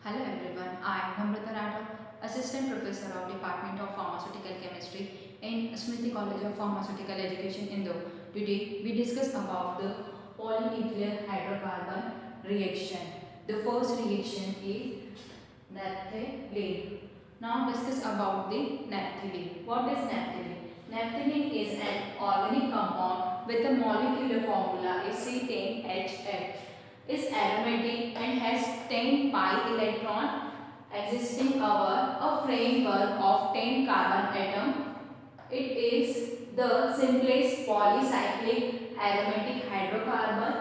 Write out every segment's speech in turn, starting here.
Hello everyone, I am Namrata Rathod, Assistant Professor of Department of Pharmaceutical Chemistry in Smriti College of Pharmaceutical Education, Indore. Today we discuss about the polyethyl hydrocarbon reaction. The first reaction is naphthalene. Now discuss about the naphthalene. What is naphthalene? Naphthalene is an organic compound with a molecular formula is C10H8, is aromatic and has 10 pi electron existing over a framework of 10 carbon atom. It is the simplest polycyclic aromatic hydrocarbon,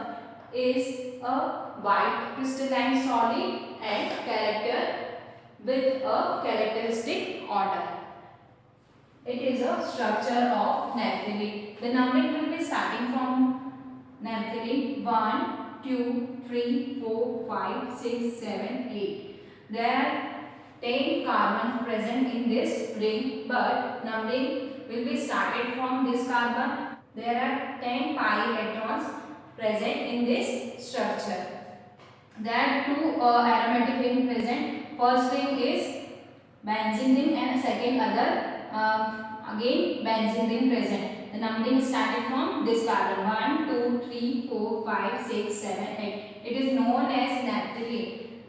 is a white crystalline solid and character with a characteristic order. It is a structure of naphthalene. The numbering will be starting from naphthalene 1, 2, 3, 4, 5, 6, 7, 8. There are 10 carbons present in this ring, but numbering will be started from this carbon. There are 10 pi electrons present in this structure. There are two aromatic rings present. First ring is benzene ring and second other again benzene ring present. The numbering started from this carbon 1, 2, 3, 4, 5, 6, 7, 8. It is known as naphthalene.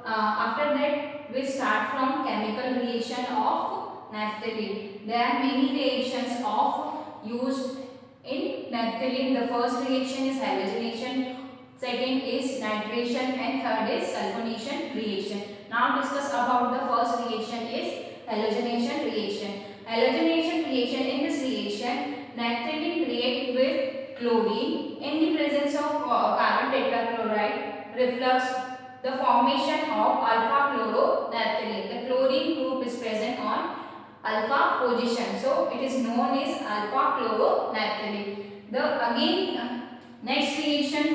After that we start from chemical reaction of naphthalene. There are many reactions of used in naphthalene. The first reaction is halogenation, second is nitration and third is sulfonation reaction. Now discuss about the first reaction is halogenation reaction. Halogenation reaction, in this reaction naphthalene react with chlorine in the presence of carbon tetrachloride, reflux the formation of alpha chloronaphthalene. The chlorine group is present on alpha position, so it is known as alpha chloronaphthalene. The next reaction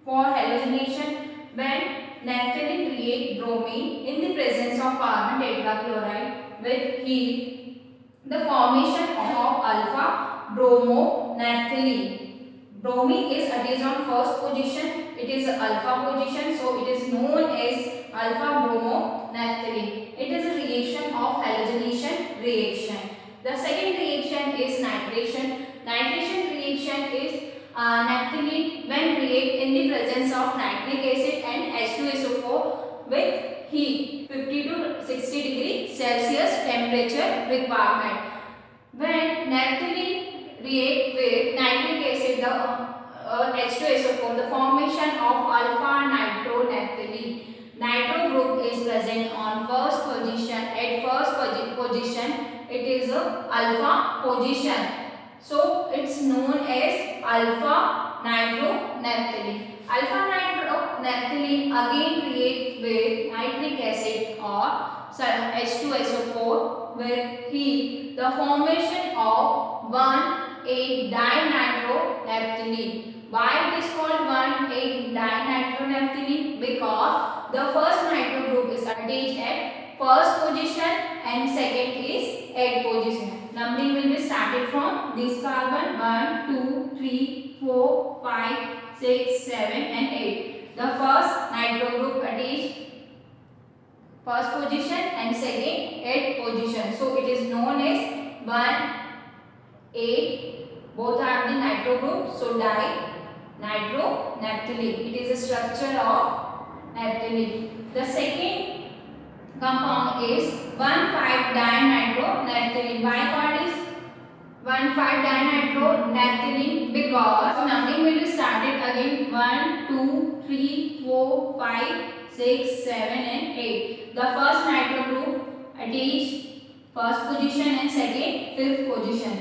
for halogenation, when naphthalene react bromine in the presence of carbon tetrachloride with heat, the formation of alpha bromonaphthalene. Bromine is attached on first position, it is alpha position, so it is known as alpha bromonaphthalene. It is a reaction of halogenation reaction. The second reaction is nitration. Nitration reaction is naphthalene when react in the presence of nitric acid and H2SO4 with heat 50 to 60 degree Celsius temperature requirement. When naphthalene react with nitric acid, the H2SO4, the formation of alpha nitronaphthalene. Nitro group is present on first position. At first position, it is a alpha position. So it's known as alpha nitronaphthalene. Alpha nitronaphthalene again react with nitric acid or H2SO4 with heat. The formation of 1,8-dinitronaphthalene. Why it is called 1,8-dinitronaphthalene? Because the first nitro group is attached at first position and second is at position. Numbering will be started from this carbon 1, 2, 3, 4, 5, 6, 7 and 8. The first nitro group attached first position and second at position. So it is known as 1, 8. Both are the nitro group. So dinitronaphthalene. It is a structure of naphthalene. The second compound is 1,5-dinitronaphthalene. Why called is 1,5-dinitronaphthalene? Because numbering will be started again 1, 2, 3, 4, 5, 6, 7 and 8. The first nitro group attached first position and second fifth position.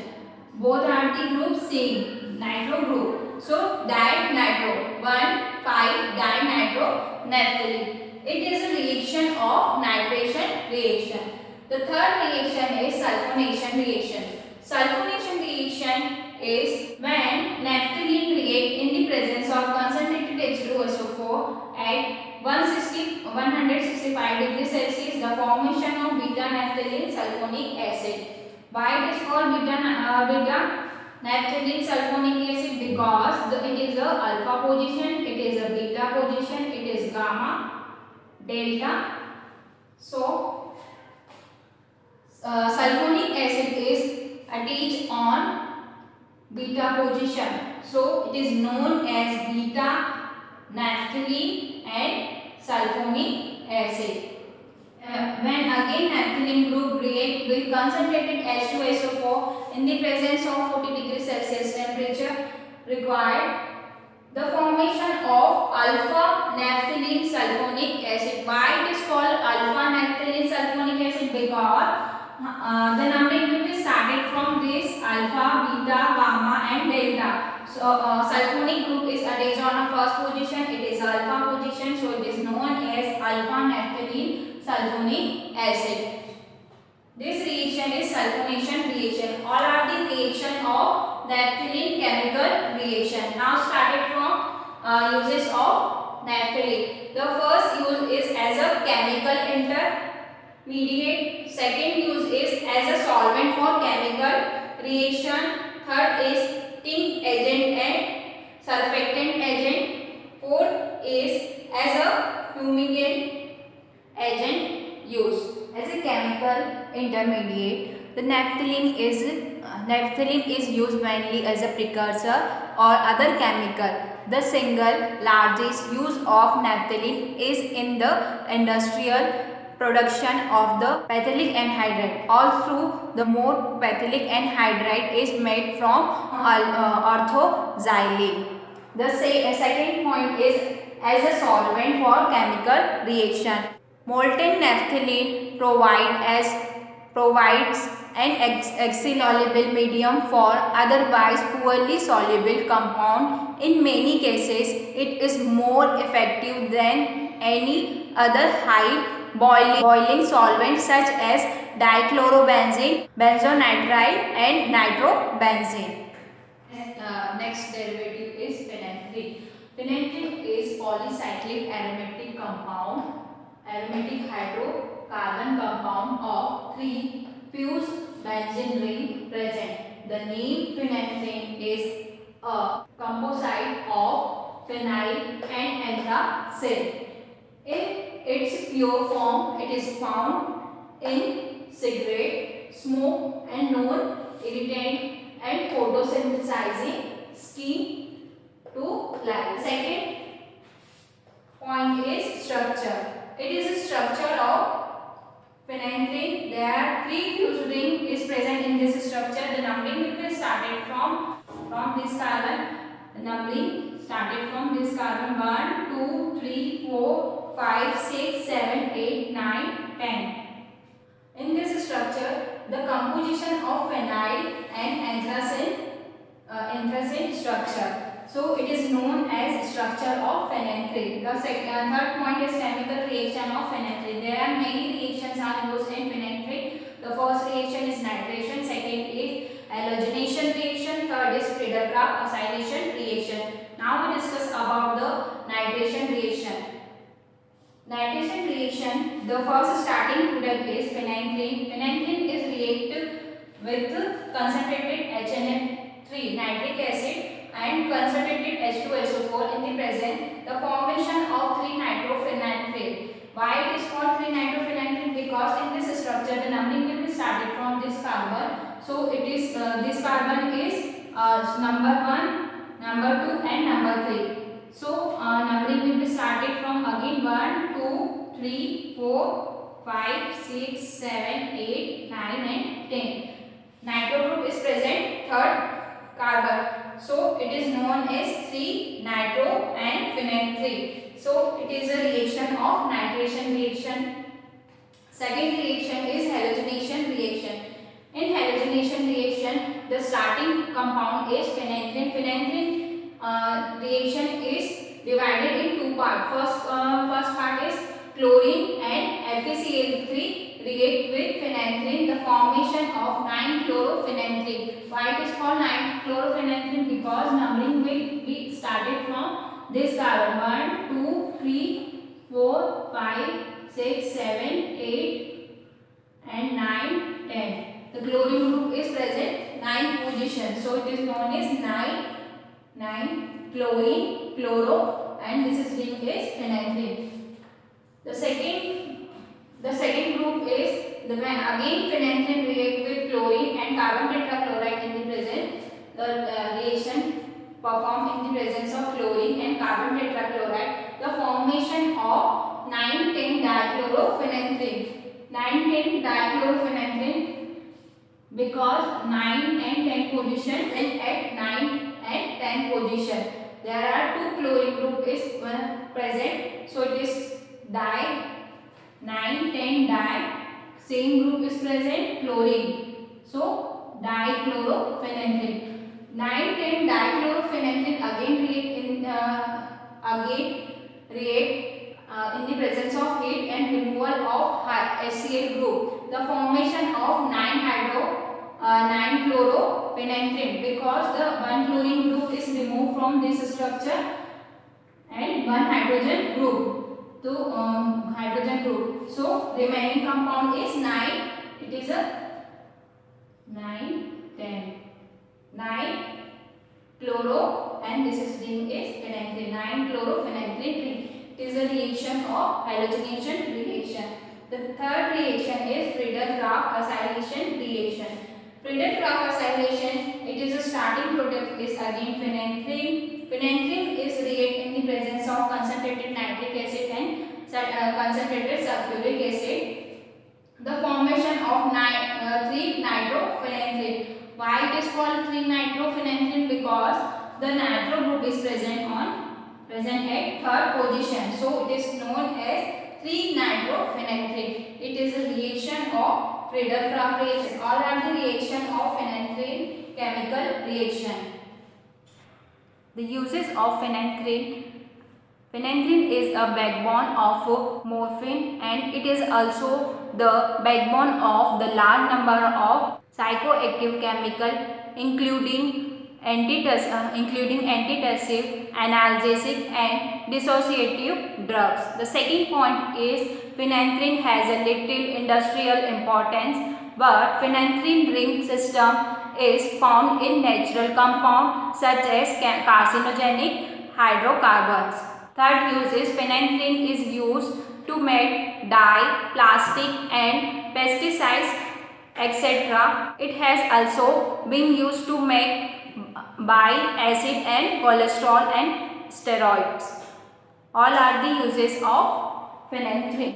Both are the group same nitro group. So dinitro 1,5-dinitronaphthalene. It is a reaction of nitration reaction. The third reaction is sulfonation reaction. Sulfonation reaction is when naphthalene react in the presence of concentrated H2SO4 at 165 degrees Celsius, the formation of beta naphthalene sulfonic acid. Why it is called beta naphthalene sulfonic acid? Because it is a alpha position, it is a beta position, it is gamma delta. So sulfonic acid is attached on beta position, so it is known as beta naphthalene and sulfonic acid. When again naphthalene group react with concentrated H2SO4 in the presence of 40 degrees Celsius temperature required, the formation of alpha naphthalene sulfonic acid. Why it is called alpha naphthalene sulfonic acid? Because the numbering will be started from this alpha, beta, gamma and delta. So sulfonic group is attached on a first position, it is alpha position, so it is known as alpha naphthalene sulfonic acid. This reaction is sulfonation reaction. All are the reaction of naphthalene chemical reaction. Now started from uses of naphthalene. The first use is as a chemical intermediate. Second use is as a solvent for chemical reaction. Third is tint agent and surfactant agent. Fourth is as a fumigant agent used. As a chemical intermediate, the naphthalene is used mainly as a precursor or other chemical. The single largest use of naphthalene is in the industrial production of the phthalic anhydride. Although the more phthalic anhydride is made from orthoxylene. The second point is as a solvent for chemical reaction. Molten naphthalene provides an exsoluble medium for otherwise poorly soluble compound. In many cases, it is more effective than any other high boiling solvent such as dichlorobenzene, benzonitrile and nitrobenzene. Next derivative is phenanthrin. Phenanthrin is polycyclic aromatic compound, aromatic hydrocarbon compound of 3 fused benzene ring present. The name phenanthrin is a composite of phenyl and anthracene. In its pure form, it is found in cigarette smoke and non-irritant and photosynthesizing scheme to light. Second point is structure. It is a structure of phenanthrin. There are 3 fused ring is present in this structure. The numbering will be started from this carbon. The numbering started from this carbon 1, 2, 3, 4, 5, 6, 7, 8, 9, 10. In this structure, the composition of phenyl and anthracene structure. So it is known as structure of phenanthrin. The third point is chemical reaction of phenanthrin. There are many reactions are used in phenanthrin. The first reaction is nitration, second is halogenation reaction, third is Friedel-Crafts acylation reaction. Now we discuss about the nitration reaction. Nitration reaction, the first starting product is phenanthrin. Phenanthrin is reacted with concentrated HNF3 nitric acid and concentrated H2SO4 in the present. The formation of 3-nitrophenanthrin. Why it is called 3-nitrophenanthrin? Because in this structure the numbering will be started from this carbon. So it is this carbon is number 1, number 2 and number 3. So numbering will be started from again 1, 2, 3, 4, 5, 6, 7, 8, 9 and 10. Nitro group is present, third carbon. So it is known as 3-nitro and phenanthrin. So it is a reaction of nitration reaction. Second reaction is halogenation reaction. In halogenation reaction, the starting compound is phenanthrin. Phenanthrin reaction is divided in 2 parts. First part is chlorine and FeCl3 react with phenanthrin, the formation of 9-chlorophenanthrin. Why it is called 9-chlorophenanthrin? Because numbering will be started from this carbon 1, 2, 3, 4, 5, 6, 7, 8 and 9, 10. The chlorine group is present 9 positions. So it is known as 9 chlorine, chloro and this is ring is phenanthrin. The second group is the when again phenanthrene react with chlorine and carbon tetrachloride in the presence. The reaction performed in the presence of chlorine and carbon tetrachloride. The formation of 9,10-dichlorophenanthrene. 9,10-dichlorophenanthrene because 9 and 10 position and at 9 and 10 position there are two chlorine group is present, so it is di 9 10 di, same group is present chlorine, so dichlorophenanthrene. 9 10 dichlorophenanthrene again react in the presence of heat and removal of HCl group. The formation of 9-chlorophenanthrene because the one chlorine group is removed from this structure and one hydrogen group to hydrogen group. So remaining compound is 9. It is a 9 10 9 chloro and this is ring is phenanthrene. 9-chlorophenanthrene. It is a reaction of halogenation reaction. The third reaction is Friedel-Crafts acylation reaction. Friedel-Crafts acylation, it is a starting product is again phenanthrene. Phenanthrene is react in the presence of concentrated nitric acid and concentrated sulfuric acid. The formation of 3-nitrophenanthrene. Why it is called 3-nitrophenanthrene? Because the nitro group is present at third position, so it is known as 3-nitrophenanthrene. It is a reaction of Friedel-Crafts reaction. All are the reaction of phenanthrene chemical reaction. The uses of phenanthrene. Phenanthrene is a backbone of morphine and it is also the backbone of the large number of psychoactive chemicals including antitussive, analgesic and dissociative drugs. The second point is phenanthrene has a little industrial importance, but phenanthrene ring system is found in natural compounds such as carcinogenic hydrocarbons. Third use is phenanthrene is used to make dye, plastic and pesticides, etc. It has also been used to make bile acid and cholesterol and steroids. All are the uses of phenanthrene.